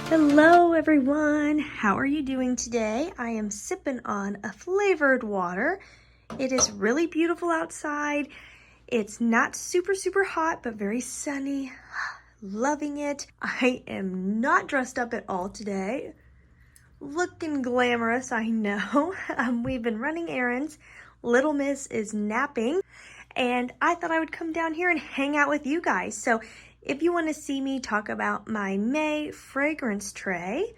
Hello everyone, how are you doing today? I am sipping on a flavored water. It is really beautiful outside. It's not super hot, but very sunny. Loving it. I am not dressed up at all today. Looking glamorous, I know. We've been running errands. Little Miss is napping, and I thought I would come down here and hang out with you guys. So if you want to see me talk about my May fragrance tray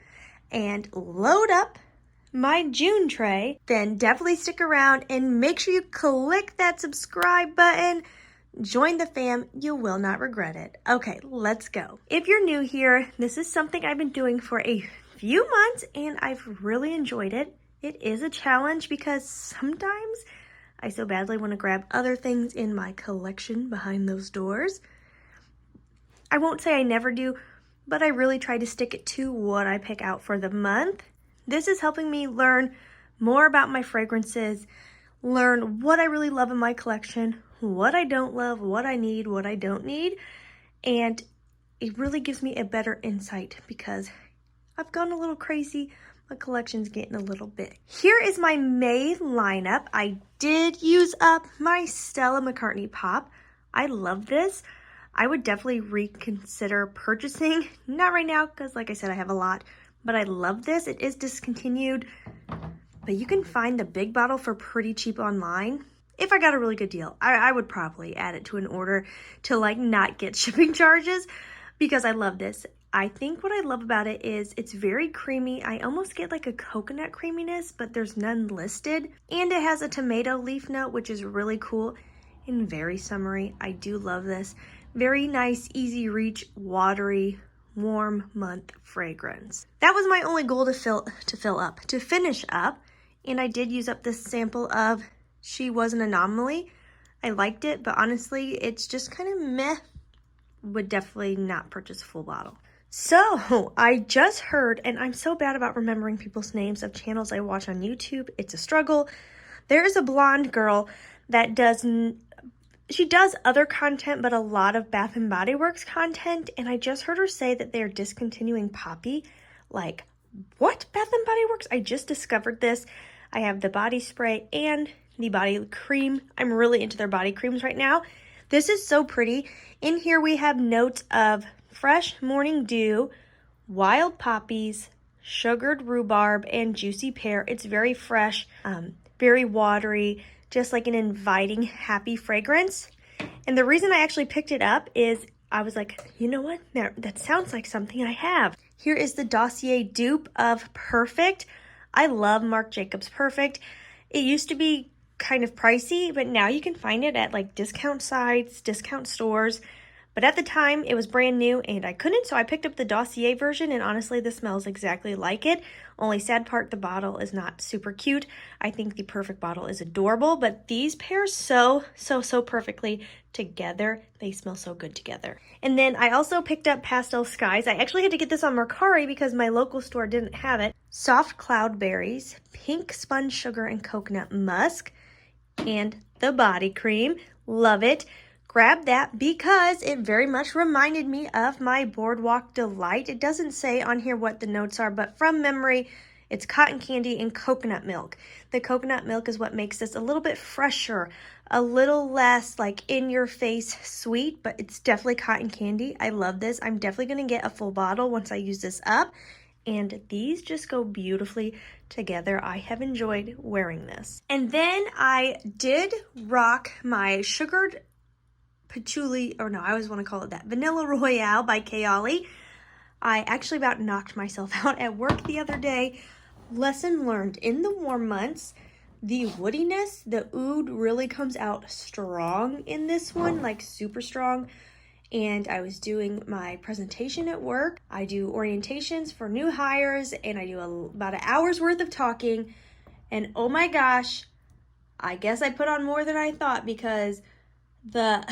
and load up my June tray, then definitely stick around and make sure you click that subscribe button. Join the fam, you will not regret it. Okay, let's go. If you're new here, this is something I've been doing for a few months and I've really enjoyed it. It is a challenge because sometimes I so badly want to grab other things in my collection behind those doors. I won't say I never do, but I really try to stick it to what I pick out for the month. This is helping me learn more about my fragrances, learn what I really love in my collection, what I don't love, what I need, what I don't need, and it really gives me a better insight because I've gone a little crazy. My collection's getting a little big. Here is my May lineup. I did use up my Stella McCartney Pop. I love this. I would definitely reconsider purchasing. Not right now, because like I said, I have a lot, but I love this. It is discontinued, but you can find the big bottle for pretty cheap online. If I got a really good deal, I would probably add it to an order to like not get shipping charges because I love this. I think what I love about it is it's very creamy. I almost get like a coconut creaminess, but there's none listed. And it has a tomato leaf note, which is really cool and very summery. I do love this. Very nice, easy reach, watery, warm month fragrance. That was my only goal to finish up. And I did use up this sample of She Was an Anomaly. I liked it, but honestly, it's just kind of meh. Would definitely not purchase a full bottle. So I just heard, and I'm so bad about remembering people's names of channels I watch on YouTube. It's a struggle. There is a blonde girl that she does other content, but a lot of Bath and Body Works content. And I just heard her say that they're discontinuing Poppy. Like, what? Bath and Body Works? I just discovered this. I have the body spray and the body cream. I'm really into their body creams right now. This is so pretty. In here we have notes of fresh morning dew, wild poppies, sugared rhubarb, and juicy pear. It's very fresh, very watery, just like an inviting, happy fragrance. And the reason I actually picked it up is I was like, you know what? That sounds like something I have. Here is the dossier dupe of Perfect. I love Marc Jacobs Perfect. It used to be kind of pricey, but now you can find it at like discount sites, discount stores. But at the time, it was brand new and I couldn't, so I picked up the dossier version, and honestly, this smells exactly like it. Only sad part, the bottle is not super cute. I think the Perfect bottle is adorable, but these pair so perfectly together. They smell so good together. And then I also picked up Pastel Skies. I actually had to get this on Mercari because my local store didn't have it. Soft Cloud Berries, Pink Spun Sugar and Coconut Musk, and the body cream. Love it. Grab that because it very much reminded me of my Boardwalk Delight. It doesn't say on here what the notes are, but from memory, it's cotton candy and coconut milk. The coconut milk is what makes this a little bit fresher, a little less like in your face sweet, but it's definitely cotton candy. I love this. I'm definitely going to get a full bottle once I use this up. And these just go beautifully together. I have enjoyed wearing this. And then I did rock my sugared patchouli, or no, I always want to call it that, Vanilla Royale by Kayali. I actually about knocked myself out at work the other day. Lesson learned, in the warm months, the woodiness, the oud really comes out strong in this one, like super strong. And I was doing my presentation at work. I do orientations for new hires, and I do about an hour's worth of talking. And oh my gosh, I guess I put on more than I thought because the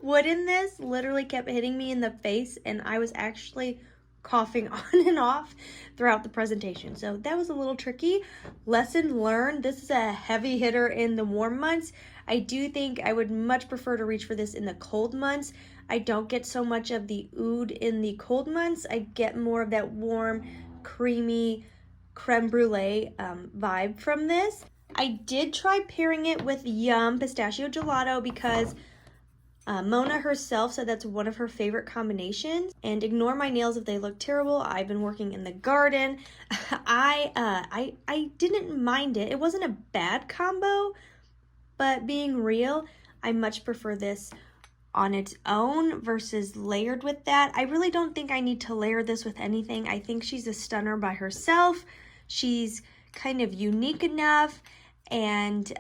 wood in this literally kept hitting me in the face, and I was actually coughing on and off throughout the presentation. So that was a little tricky. Lesson learned. This is a heavy hitter in the warm months. I do think I would much prefer to reach for this in the cold months. I don't get so much of the oud in the cold months. I get more of that warm, creamy creme brulee vibe from this. I did try pairing it with Yum Pistachio Gelato because Mona herself said that's one of her favorite combinations. And ignore my nails if they look terrible. I've been working in the garden. I didn't mind it. It wasn't a bad combo, but being real, I much prefer this on its own versus layered with that. I really don't think I need to layer this with anything. I think she's a stunner by herself. She's kind of unique enough and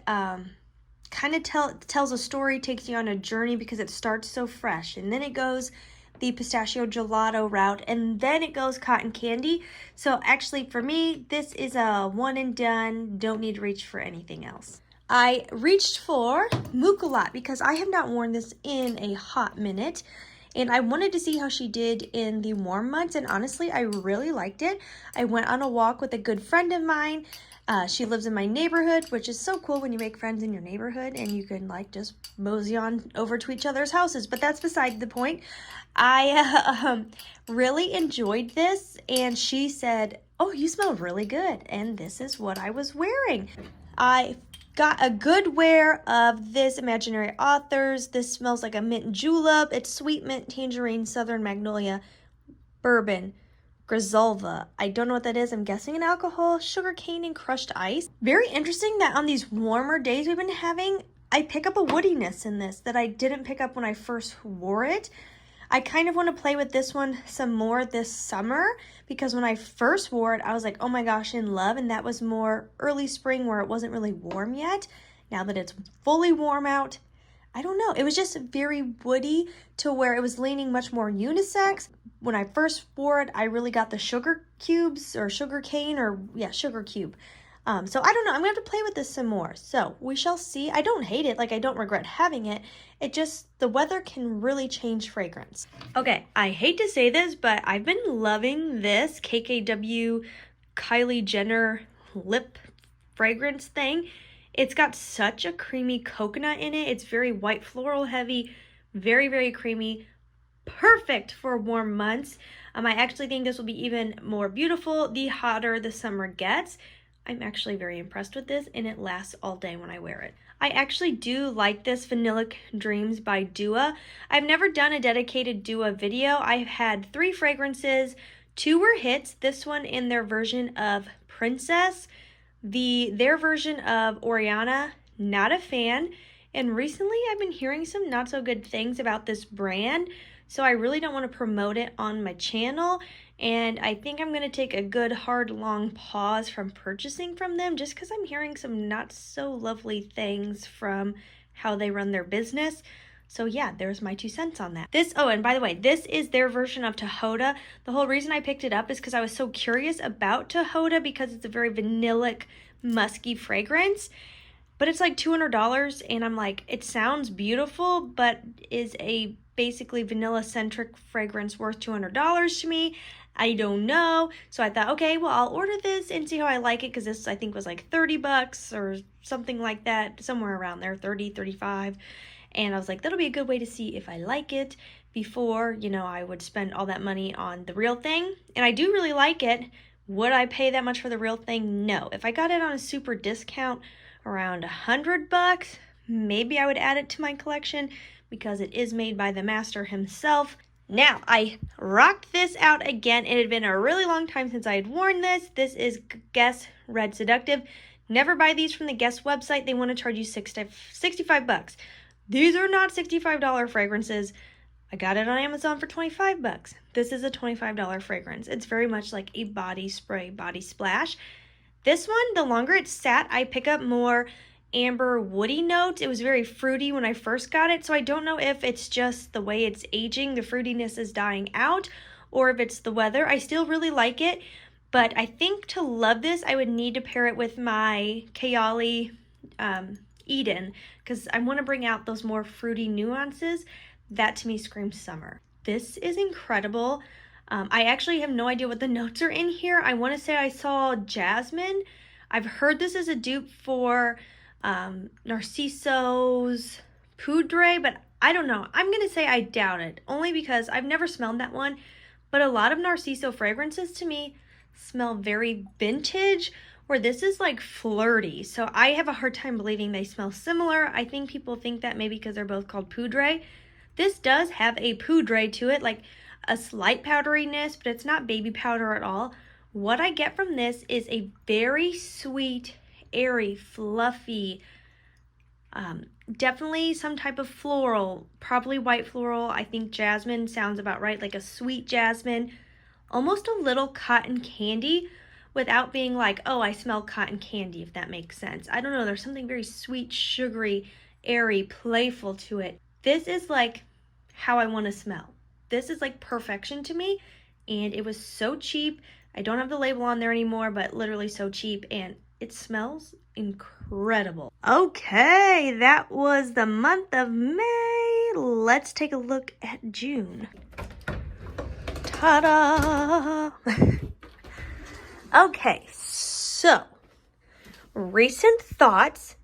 kind of tells a story, takes you on a journey because it starts so fresh. And then it goes the pistachio gelato route, and then it goes cotton candy. So actually for me, this is a one and done. Don't need to reach for anything else. I reached for Mucalat because I have not worn this in a hot minute. And I wanted to see how she did in the warm months. And honestly, I really liked it. I went on a walk with a good friend of mine. She lives in my neighborhood, which is so cool when you make friends in your neighborhood and you can like just mosey on over to each other's houses. But that's beside the point. I really enjoyed this, and she said, "Oh, you smell really good." And this is what I was wearing. I got a good wear of this Imaginary Authors. This smells like a mint julep. It's sweet mint, tangerine, southern magnolia, bourbon, Grisolva. I don't know what that is. I'm guessing an alcohol, sugar cane, and crushed ice. Very interesting that on these warmer days we've been having, I pick up a woodiness in this that I didn't pick up when I first wore it. I kind of want to play with this one some more this summer because when I first wore it, I was like, oh my gosh, in love. And that was more early spring where it wasn't really warm yet. Now that it's fully warm out, I don't know. It was just very woody to where it was leaning much more unisex. When I first wore it, I really got the sugar cubes or sugar cane or sugar cube. So I don't know. I'm going to have to play with this some more. So we shall see. I don't hate it. Like, I don't regret having it. It just, the weather can really change fragrance. Okay, I hate to say this, but I've been loving this KKW Kylie Jenner lip fragrance thing. It's got such a creamy coconut in it. It's very white floral heavy, very, very creamy. Perfect for warm months. I actually think this will be even more beautiful the hotter the summer gets. I'm actually very impressed with this, and it lasts all day when I wear it. I actually do like this Vanillic Dreams by Dua. I've never done a dedicated Dua video. I've had 3 fragrances. 2 were hits. This one in their version of Princess. Their version of Oriana, not a fan. And recently I've been hearing some not so good things about this brand. So I really don't want to promote it on my channel. And I think I'm going to take a good, hard, long pause from purchasing from them just because I'm hearing some not so lovely things from how they run their business. So yeah, there's my 2 cents on that. Oh, and by the way, this is their version of Tahoda. The whole reason I picked it up is because I was so curious about Tahoda because it's a very vanillic, musky fragrance. But it's like $200, and I'm like, it sounds beautiful, but is a basically vanilla-centric fragrance worth $200 to me? I don't know. So I thought, okay, well, I'll order this and see how I like it, because this, I think, was like 30 bucks or something like that, somewhere around there, 30, 35. And I was like, that'll be a good way to see if I like it before, you know, I would spend all that money on the real thing. And I do really like it. Would I pay that much for the real thing? No. If I got it on a super discount around 100 bucks, maybe I would add it to my collection because it is made by the master himself. Now, I rocked this out again. It had been a really long time since I had worn this. This is Guess Red Seductive. Never buy these from the Guess website. They want to charge you 65 bucks. These are not $65 fragrances. I got it on Amazon for 25 bucks. This is a $25 fragrance. It's very much like a body spray, body splash. This one, the longer it sat, I pick up more amber woody notes. It was very fruity when I first got it, so I don't know if it's just the way it's aging, the fruitiness is dying out, or if it's the weather. I still really like it, but I think to love this, I would need to pair it with my Kayali Eden, because I want to bring out those more fruity nuances. That to me screams summer. This is incredible. I actually have no idea what the notes are in here. I want to say I saw jasmine. I've heard this is a dupe for Narcisso's Poudre, but I don't know. I'm going to say I doubt it, only because I've never smelled that one, but a lot of Narciso fragrances to me smell very vintage, where this is like flirty. So I have a hard time believing they smell similar. I think people think that maybe because they're both called poudre. This does have a poudre to it, like a slight powderiness, but it's not baby powder at all. What I get from this is a very sweet, airy, fluffy, definitely some type of floral, probably white floral. I think jasmine sounds about right, like a sweet jasmine, almost a little cotton candy without being like, oh, I smell cotton candy, if that makes sense. I don't know, there's something very sweet, sugary, airy, playful to it. This is like how I want to smell. This is like perfection to me, and it was so cheap. I don't have the label on there anymore, but literally so cheap, and it smells incredible. Okay, that was the month of May. Let's take a look at June. Ta-da! Okay, so recent thoughts.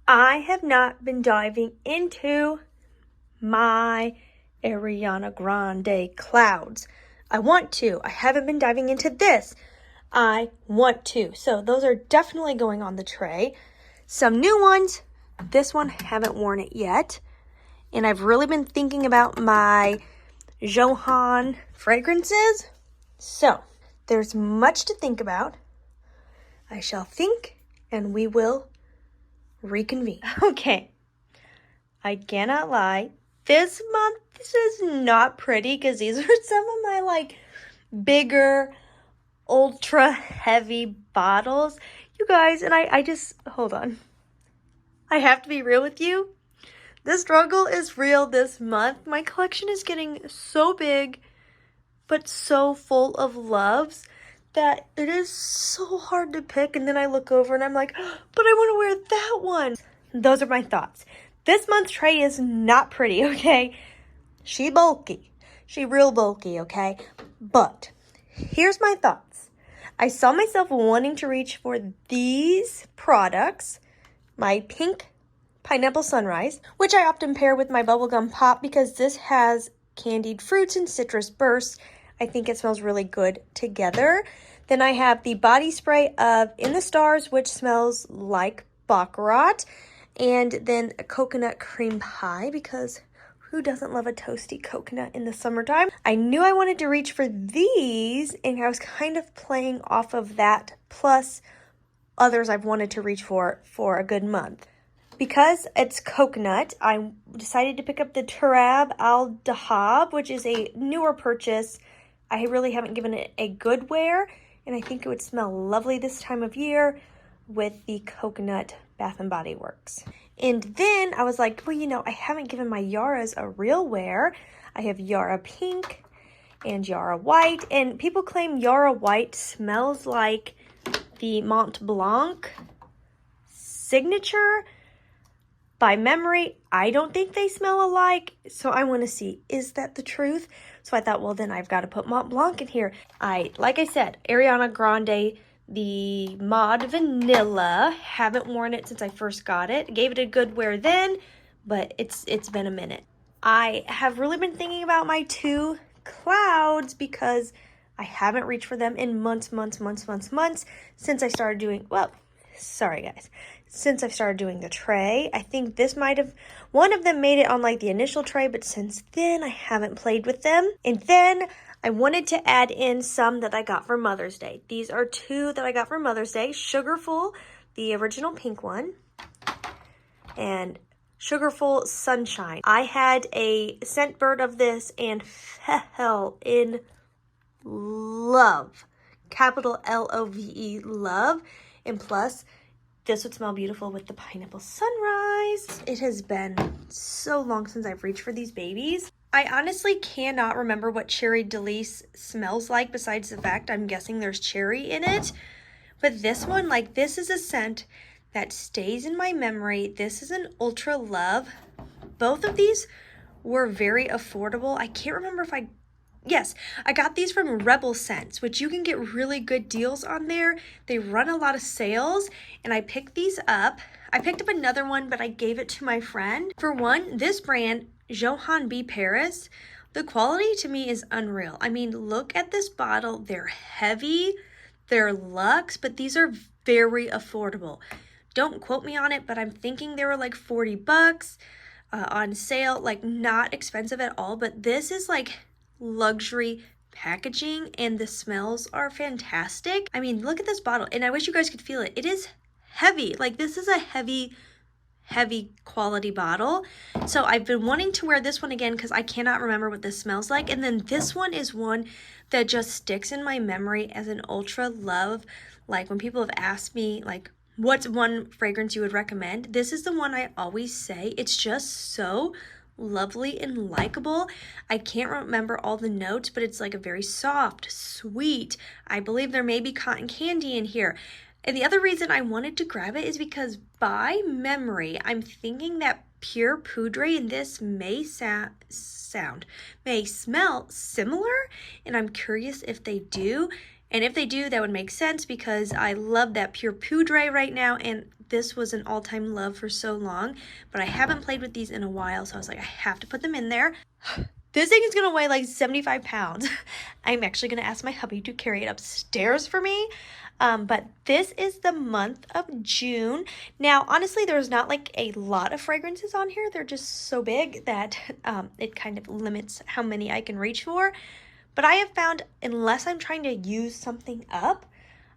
I have not been diving into my Ariana Grande clouds. I want to. I haven't been diving into this. I want to. So those are definitely going on the tray. Some new ones. This one, haven't worn it yet. And I've really been thinking about my Johann fragrances. So there's much to think about. I shall think and we will reconvene. Okay. I cannot lie. This month, this is not pretty because these are some of my like bigger, ultra heavy bottles. You guys, and I just, hold on. I have to be real with you. The struggle is real this month. My collection is getting so big, but so full of loves that it is so hard to pick. And then I look over and I'm like, but I want to wear that one. Those are my thoughts. This month's tray is not pretty, okay? She bulky. She real bulky, okay? But here's my thoughts. I saw myself wanting to reach for these products. My pink pineapple sunrise, which I often pair with my bubblegum pop because this has candied fruits and citrus bursts. I think it smells really good together. Then I have the body spray of In the Stars, which smells like baccarat. And then a coconut cream pie, because who doesn't love a toasty coconut in the summertime? I knew I wanted to reach for these, and I was kind of playing off of that, plus others I've wanted to reach for a good month. Because it's coconut, I decided to pick up the Turab Al Dahab, which is a newer purchase. I really haven't given it a good wear, and I think it would smell lovely this time of year with the coconut Bath & Body Works. And then I was like, well, you know, I haven't given my Yaras a real wear. I have Yara Pink and Yara White, and people claim Yara White smells like the Mont Blanc signature. By memory, I don't think they smell alike, so I want to see, is that the truth? So I thought, well, then I've got to put Mont Blanc in here. Like I said, Ariana Grande, the Mod Vanilla, haven't worn it since I first got it. Gave it a good wear then, but it's been a minute. I have really been thinking about my two clouds because I haven't reached for them in months since I started doing, well, sorry guys, since I've started doing the tray. I think this might have, one of them made it on like the initial tray, but since then I haven't played with them. And then I wanted to add in some that I got for Mother's Day. These are two that I got for Mother's Day. Sugarful, the original pink one, and Sugarful Sunshine. I had a scent bird of this and fell in love. Capital Love, love. And plus, this would smell beautiful with the pineapple sunrise. It has been so long since I've reached for these babies. I honestly cannot remember what Cherry Delice smells like besides the fact I'm guessing there's cherry in it. But this one, like, this is a scent that stays in my memory. This is an Ultra Love. Both of these were very affordable. I can't remember if I Yes, I got these from Rebel Scents, which you can get really good deals on there. They run a lot of sales, and I picked these up. I picked up another one, but I gave it to my friend. For one, this brand, Johann B. Paris, the quality to me is unreal. I mean, look at this bottle. They're heavy, they're luxe, but these are very affordable. Don't quote me on it, but I'm thinking they were like 40 bucks on sale, like not expensive at all, but this is like luxury packaging and the smells are fantastic. I mean, look at this bottle, and I wish you guys could feel it. It is heavy. Like, this is a heavy quality bottle. So I've been wanting to wear this one again because I cannot remember what this smells like. And then this one is one that just sticks in my memory as an ultra love. Like, when people have asked me like, what's one fragrance you would recommend, this is the one I always say. It's just so lovely and likable. I can't remember all the notes, but it's like a very soft, sweet. I believe there may be cotton candy in here. And the other reason I wanted to grab it is because by memory, I'm thinking that Pure Poudre in this may smell similar, and I'm curious if they do. And if they do, that would make sense because I love that Pure Poudre right now, and this was an all-time love for so long, but I haven't played with these in a while, so I was like, I have to put them in there. This thing is gonna weigh like 75 pounds. I'm actually gonna ask my hubby to carry it upstairs for me. But this is the month of June. Now, honestly, there's not like a lot of fragrances on here. They're just so big that it kind of limits how many I can reach for. But I have found, unless I'm trying to use something up,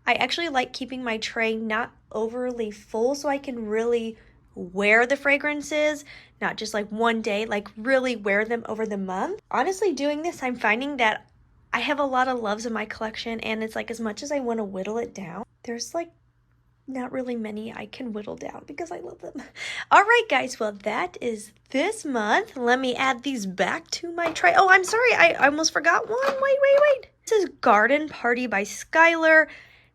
I actually like keeping my tray not overly full so I can really wear the fragrances, not just like one day, like really wear them over the month. Honestly, doing this, I'm finding that I have a lot of loves in my collection, and it's like, as much as I want to whittle it down, there's like not really many I can whittle down because I love them. All right, guys, well, that is this month. Let me add these back to my tray. Oh, I'm sorry, I almost forgot one. Wait. This is Garden Party by Skylar.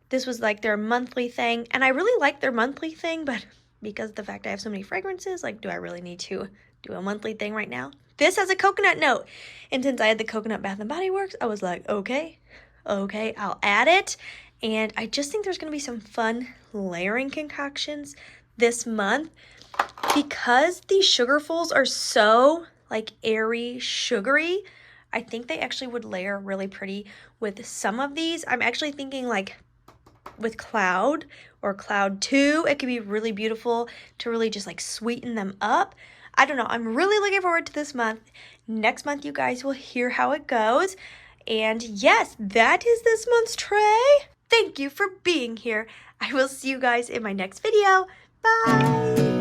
This was like their monthly thing, and I really like their monthly thing, but because of the fact I have so many fragrances, like, do I really need to do a monthly thing right now? This has a coconut note, and since I had the coconut Bath & Body Works, I was like, okay, I'll add it. And I just think there's going to be some fun layering concoctions this month because these sugarfuls are so like airy, sugary. I think they actually would layer really pretty with some of these. I'm actually thinking like with Cloud or Cloud 2, it could be really beautiful to really just like sweeten them up. I don't know. I'm really looking forward to this month. Next month, you guys will hear how it goes. And yes, that is this month's tray. Thank you for being here. I will see you guys in my next video. Bye.